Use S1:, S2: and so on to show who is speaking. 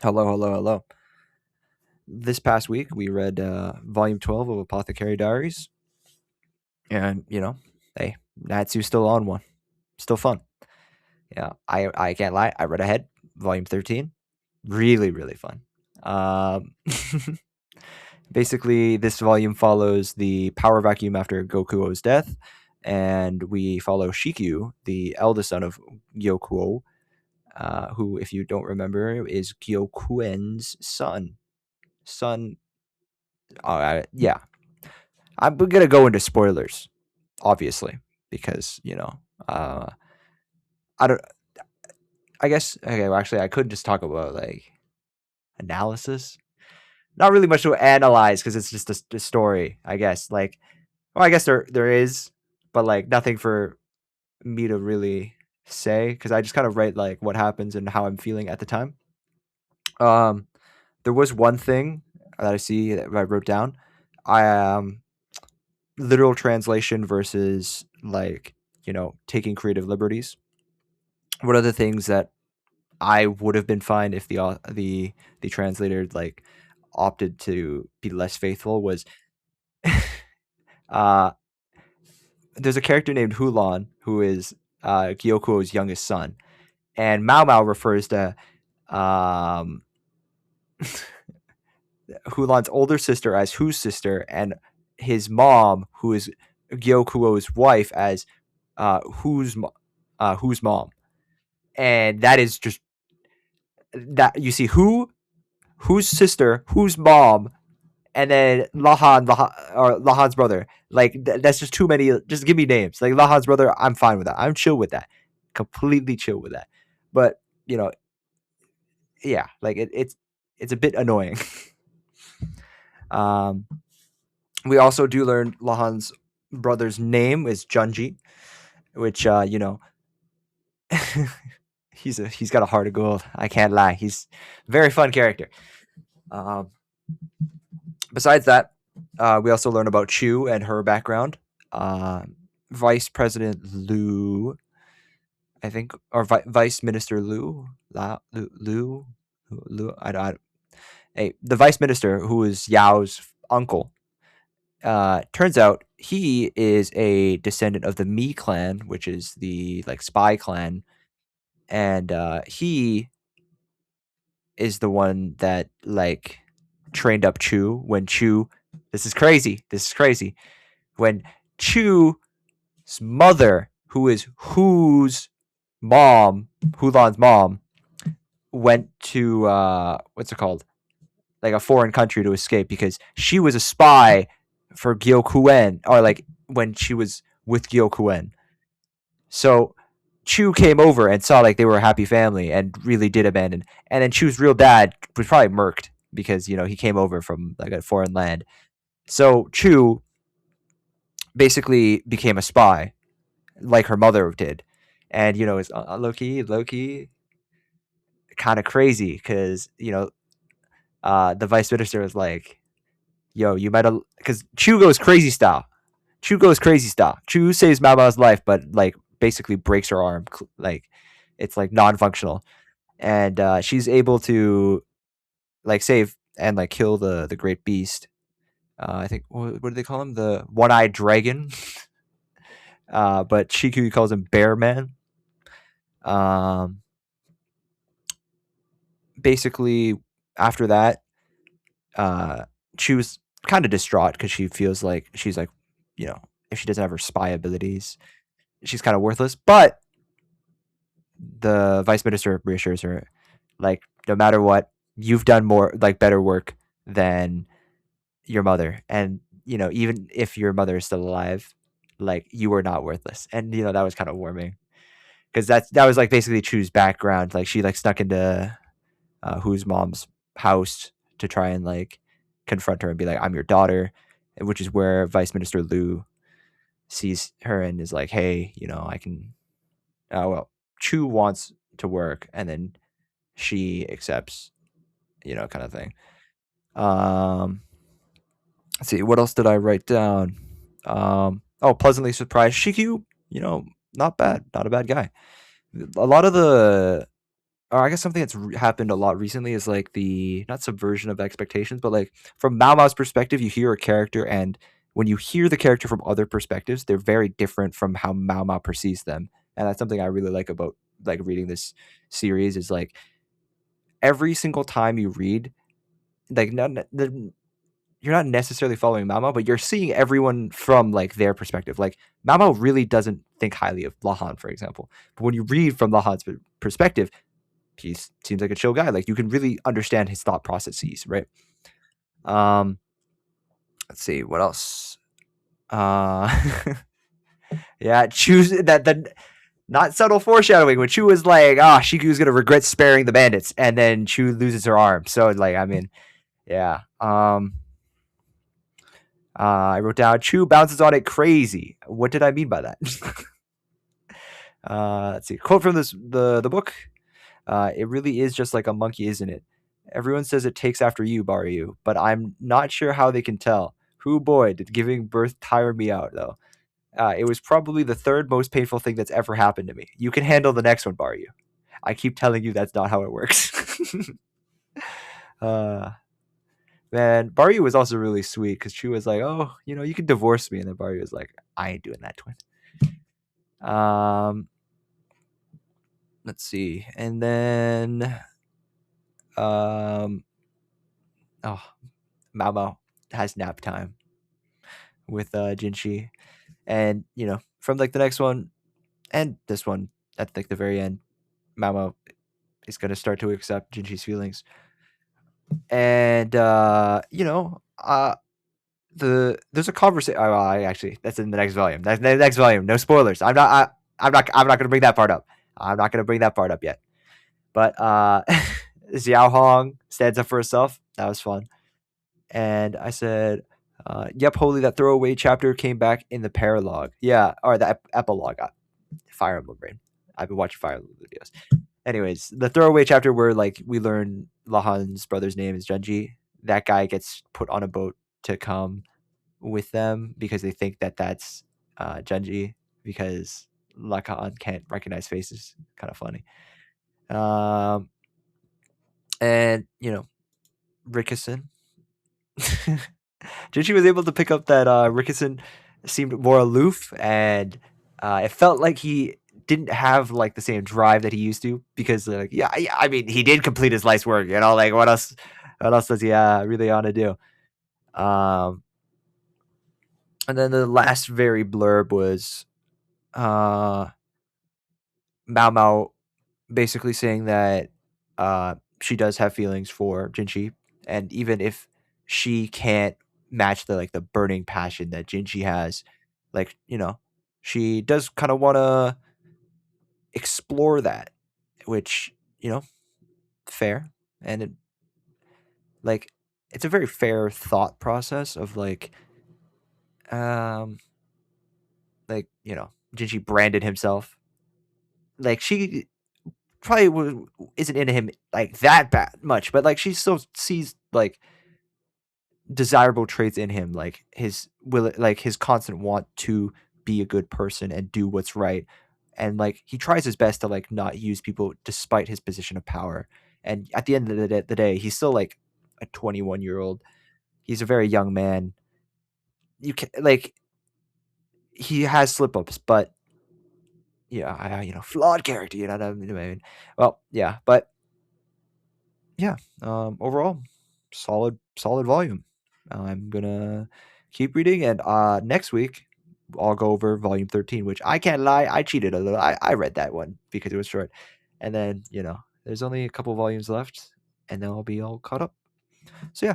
S1: Hello, hello, hello. This past week, we read Volume 12 of Apothecary Diaries. And, hey, Natsu's still on one. Still fun. Yeah, I can't lie. I read ahead. Volume 13. Really, really fun. Um, Basically, this volume follows the power vacuum after Gokuo's death. And we follow Shikyu, the eldest son of Gyokuo, who, if you don't remember, is Gyokuen's son. Son, yeah, I'm gonna go into spoilers, obviously, because uh, I don't. I guess okay. Well, actually, I could just talk about like analysis. Not really much to analyze because it's just a story. I guess well, I guess there is, but like nothing for me to really say because I just kind of write like what happens and how I'm feeling at the time. Um, there was one thing that I see that I wrote down. I literal translation versus like taking creative liberties. One of the things that I would have been fine if the translator like opted to be less faithful was uh there's a character named Hulan who is Gyokuo's youngest son, and Mao Mao refers to um Hulan's older sister as Hu's sister, and his mom, who is Gyokuo's wife, as Hu's mom, and that is just that you see whose sister, whose mom, and then Lahan's brother. Like that's just too many. Just give me names. Like Lahan's brother, I'm fine with that. I'm chill with that. Completely chill with that. But you know, yeah, like it's a bit annoying. um, we also do learn Lahan's brother's name is Junji, which he's got a heart of gold. I can't lie. He's a very fun character. Um, Besides that, we also learn about Chu and her background. Uh, Vice President Liu, I think, or Vice Minister Liu. Hey, the Vice Minister, who is Yao's uncle, turns out he is a descendant of the Mi clan, which is the like spy clan, and he is the one that like trained up Chu when Chu. This is crazy. This is crazy. When Chu's mother, who is Hulan's mom, went to what's it called? Like a foreign country to escape because she was a spy for Gyokuen, or like when she was with Gyokuen. So Chu came over and saw like they were a happy family and really did abandon. And then Chu's real dad was probably murked because he came over from like a foreign land. So Chu basically became a spy like her mother did, and it's low key kind of crazy because the vice minister was like, "Yo, you might have," because Chu goes crazy style. Chu goes crazy style. Chu saves Mao Mao's life, but like basically breaks her arm. Like it's like non-functional, and she's able to like save and like kill the great beast. I think what do they call him? The one-eyed dragon. But Shiku calls him Bear Man. Um, Basically, after that, she was kind of distraught because she feels like she's like, if she doesn't have her spy abilities, she's kind of worthless. But the vice minister reassures her, like, no matter what, you've done more, like, better work than your mother, and even if your mother is still alive, like, you were not worthless, and that was kind of warming because that was like basically Chu's background. Like, she like snuck into whose mom's house to try and like confront her and be like, "I'm your daughter," which is where Vice Minister Liu sees her and is like, "Hey, I can." Well, Chu wants to work, and then she accepts, kind of thing. Um, let's see, what else did I write down? Oh, pleasantly surprised. Shikyu, not bad, not a bad guy. A lot of the or I guess something that's happened a lot recently is like the not subversion of expectations, but like from Mao Mao's perspective, you hear a character, and when you hear the character from other perspectives, they're very different from how Mao Mao perceives them, and that's something I really like about like reading this series. Is like every single time you read, like you're not necessarily following Mao Mao, but you're seeing everyone from like their perspective. Like Mao Mao really doesn't think highly of Lahan, for example, but when you read from Lahan's perspective, he seems like a chill guy. Like you can really understand his thought processes, right? Um, let's see what else. Uh, yeah, choose that not subtle foreshadowing when Chu was like, "Ah, oh, she was gonna regret sparing the bandits," and then Chu loses her arm. So like, I mean, yeah. I wrote down Chu bounces on it crazy. What did I mean by that? Let's see. Quote from the book. It really is just like a monkey, isn't it? Everyone says it takes after you, Baryu, but I'm not sure how they can tell. Who boy did giving birth tire me out though. It was probably the third most painful thing that's ever happened to me. You can handle the next one, Baryu. I keep telling you that's not how it works. uh, man, Baryu was also really sweet because she was like, "Oh, you can divorce me," and then Baryu was like, "I ain't doing that, twin." Um, let's see, and then oh, Mao Mao has nap time with Jinshi, and from like the next one and this one at like the very end, Mao Mao is gonna start to accept Jinshi's feelings, and there's a conversation. Oh, I actually that's in the next volume. That's the next volume. No spoilers. I'm not gonna bring that part up. I'm not gonna bring that part up yet. But Xiao Hong stands up for herself. That was fun. And I said, "Yep, holy, that throwaway chapter came back in the paralogue. Yeah, or the epilogue. Fire Emblem Brain. I've been watching Fire Emblem videos. Anyways, the throwaway chapter where like we learn Lahan's brother's name is Junji. That guy gets put on a boat to come with them because they think that that's Junji because Lahan can't recognize faces. Kind of funny. Um, and Rickerson. Jinchi was able to pick up that Rickerson seemed more aloof, and it felt like he didn't have like the same drive that he used to because like yeah, I mean he did complete his life's work, like what else does he really want to do? Um, and then the last very blurb was uh Mao Mao basically saying that she does have feelings for Jinchi, and even if she can't match the like the burning passion that Jinchi has, like she does kind of want to explore that, which fair, and like it's a very fair thought process of um Jinchi branded himself, like she probably isn't into him like that bad much, but like she still sees like desirable traits in him, like his will, like his constant want to be a good person and do what's right, and like he tries his best to like not use people despite his position of power. And at the end of the day, he's still like a 21-year-old. He's a very young man. You can like he has slip ups, but yeah, flawed character. You know what I mean? Well, yeah, but yeah, overall, solid volume. I'm gonna keep reading, and next week I'll go over volume 13, which I can't lie, I cheated a little. I read that one because it was short, and then there's only a couple volumes left, and then I'll be all caught up. So yeah,